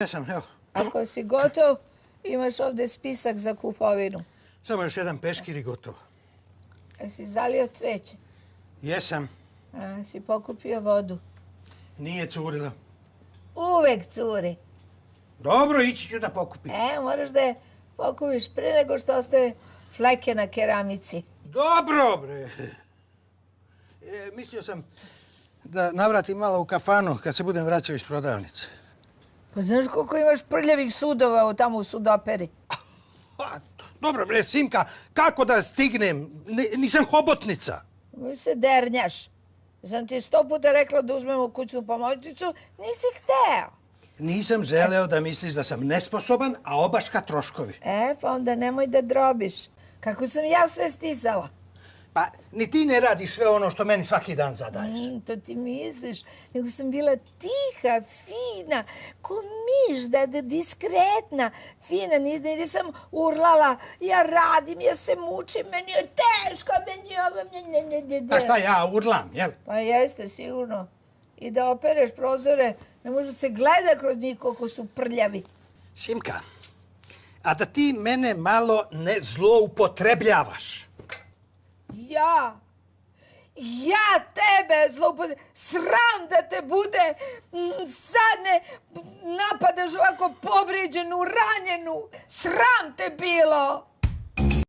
Jesam, evo. Ako si gotov, imaš ovdje spisak za kupovinu. Samo još jedan peškir i gotovo. Jesi zalio cveće? Jesam. Si pokupio vodu? Nije curilo. Uvek curi. Dobro, ići ću da pokupim. Moraš da je pokupiš prije nego što ostaje fleke na keramici. Dobro, bre. Mislio sam da navratim malo u kafanu kad se budem vraćao iz prodavnice. Pa znaš koliko imaš prljavih sudova tamo u sudoperi? Dobro, bre, Simka, kako da stignem? Nisam hobotnica. Mi se dernjaš. Sam ti 100 puta rekla da uzmemo kućnu pomoćnicu, nisi hteo. Nisam želeo da misliš da sam nesposoban, a obaška troškovi. Pa onda nemoj da drobiš. Kako sam ja sve stisala. Pa, ni ti ne radiš sve ono što meni svaki dan zadaješ. To ti misliš. Nego sam bila tiha, fina, ko miš, diskretna, fina. Nisam urlala, ja radim, ja se mučim, meni je teško, meni je ovo... A šta ja urlam, jel? Pa jeste, sigurno. I da opereš prozore, ne može se gleda kroz njih koliko su prljavi. Simka, a da ti mene malo ne zloupotrebljavaš. Ja tebe zloupotrebljam. Sram da te bude. Sad me napadaš ovako povrijeđenu, ranjenu. Sram te bilo.